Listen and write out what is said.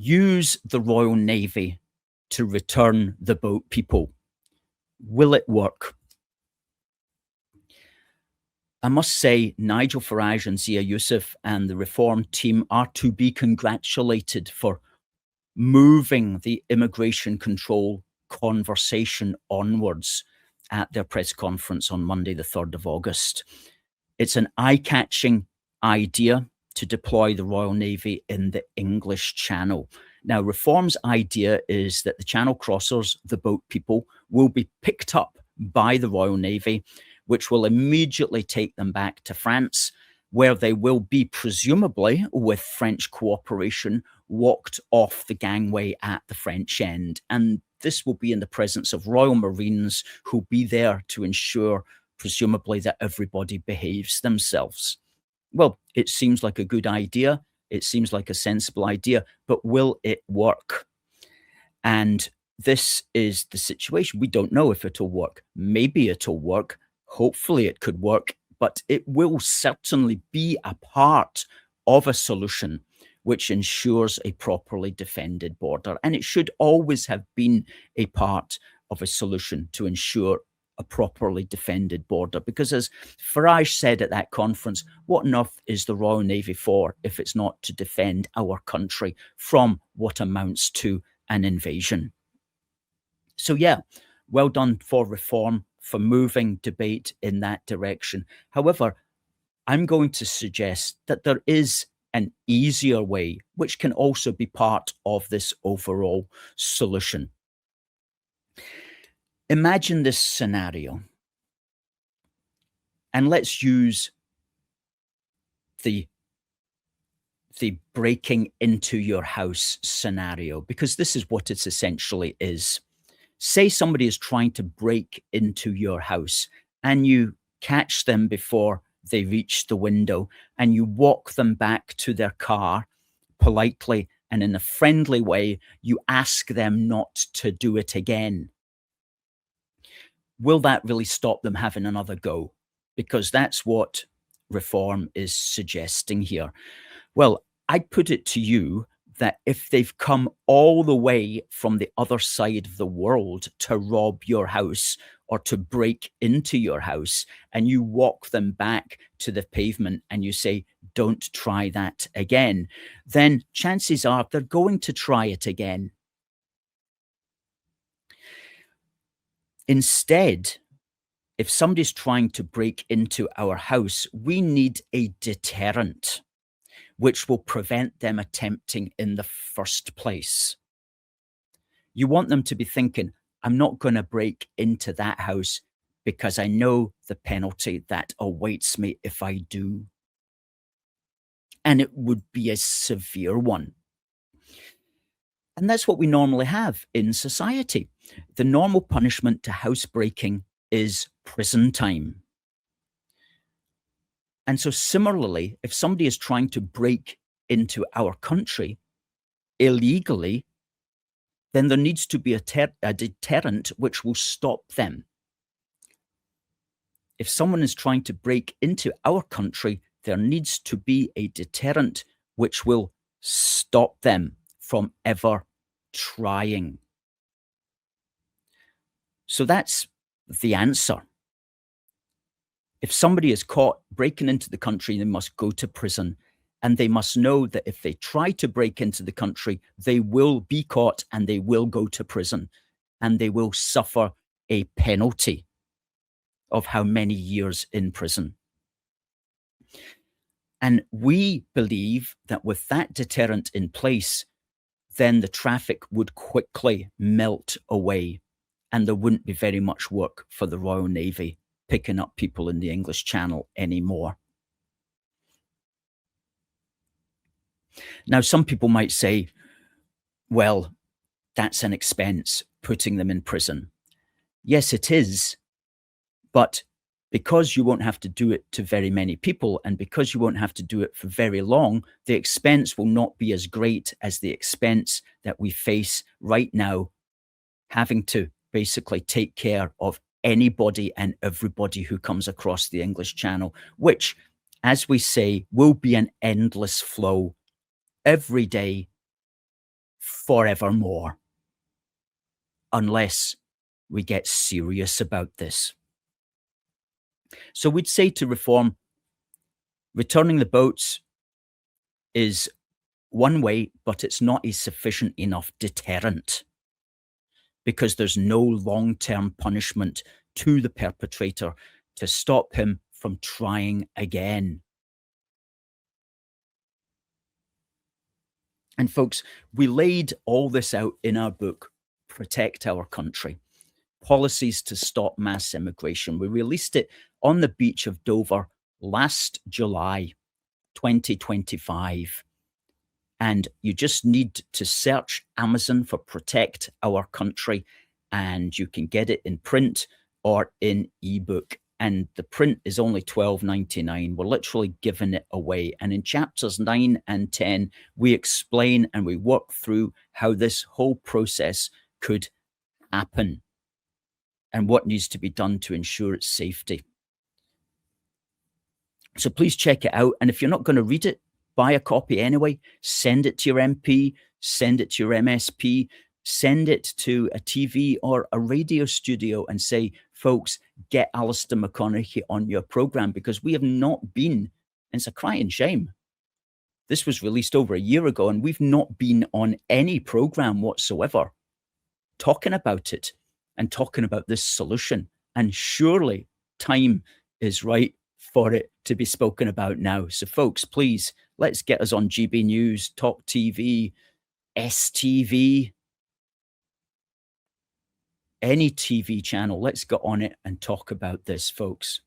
Use the Royal Navy to return the boat people. Will it work? I must say, Nigel Farage and Zia Yusuf and the Reform team are to be congratulated for moving the immigration control conversation onwards at their press conference on Monday, the 3rd of August. It's an eye-catching idea to deploy the Royal Navy in the English Channel. Now, Reform's idea is that the Channel crossers, the boat people, will be picked up by the Royal Navy, which will immediately take them back to France, where they will be, presumably with French cooperation, walked off the gangway at the French end. And this will be in the presence of Royal Marines who'll be there to ensure, presumably, that everybody behaves themselves. Well, it seems like a good idea. It seems like a sensible idea, but will it work? And this is the situation. We don't know if it'll work. Maybe it'll work. Hopefully it could work, but it will certainly be a part of a solution which ensures a properly defended border. And it should always have been a part of a solution to ensure a properly defended border. Because as Farage said at that conference, what on earth is the Royal Navy for if it's not to defend our country from what amounts to an invasion? So yeah, well done for Reform for moving debate in that direction. However, I'm going to suggest that there is an easier way, which can also be part of this overall solution. Imagine this scenario, and let's use the breaking into your house scenario, because this is what it essentially is. Say somebody is trying to break into your house and you catch them before they reach the window and you walk them back to their car politely and in a friendly way. You ask them not to do it again. Will that really stop them having another go? Because that's what Reform is suggesting here. Well, I'd put it to you that if they've come all the way from the other side of the world to rob your house or to break into your house, and you walk them back to the pavement and you say, don't try that again, then chances are they're going to try it again. Instead, if somebody's trying to break into our house, we need a deterrent which will prevent them attempting in the first place. You want them to be thinking, I'm not going to break into that house because I know the penalty that awaits me if I do. And it would be a severe one. And that's what we normally have in society. The normal punishment to housebreaking is prison time. And so similarly, if somebody is trying to break into our country illegally, then there needs to be a deterrent which will stop them. If someone is trying to break into our country, there needs to be a deterrent which will stop them from ever trying. So that's the answer. If somebody is caught breaking into the country, they must go to prison. And they must know that if they try to break into the country, they will be caught and they will go to prison. And they will suffer a penalty of how many years in prison. And we believe that with that deterrent in place, then the traffic would quickly melt away and there wouldn't be very much work for the Royal Navy picking up people in the English Channel anymore. Now, some people might say, well, that's an expense, putting them in prison. Yes, it is. But because you won't have to do it to very many people, and because you won't have to do it for very long, the expense will not be as great as the expense that we face right now, having to basically take care of anybody and everybody who comes across the English Channel, which, as we say, will be an endless flow every day, forevermore, unless we get serious about this. So we'd say to reform, returning the boats is one way, but it's not a sufficient enough deterrent because there's no long-term punishment to the perpetrator to stop him from trying again. And folks, we laid all this out in our book, Protect Our Country, Policies to Stop Mass Immigration. We released it on the beach of Dover last July 2025. And you just need to search Amazon for Protect Our Country, and you can get it in print or in ebook. And the print is only $12.99. We're literally giving it away. And in chapters 9 and 10, we explain and we work through how this whole process could happen and what needs to be done to ensure its safety. So please check it out. And if you're not going to read it, buy a copy anyway, send it to your MP, send it to your MSP, send it to a TV or a radio studio and say, folks, get Alistair McConaughey on your program, because we have not been, and it's a crying shame. This was released over a year ago and we've not been on any program whatsoever talking about it and talking about this solution. And surely time is right for it to be spoken about now. So folks, please, let's get us on GB News, Talk TV, STV, any TV channel. Let's get on it and talk about this, folks.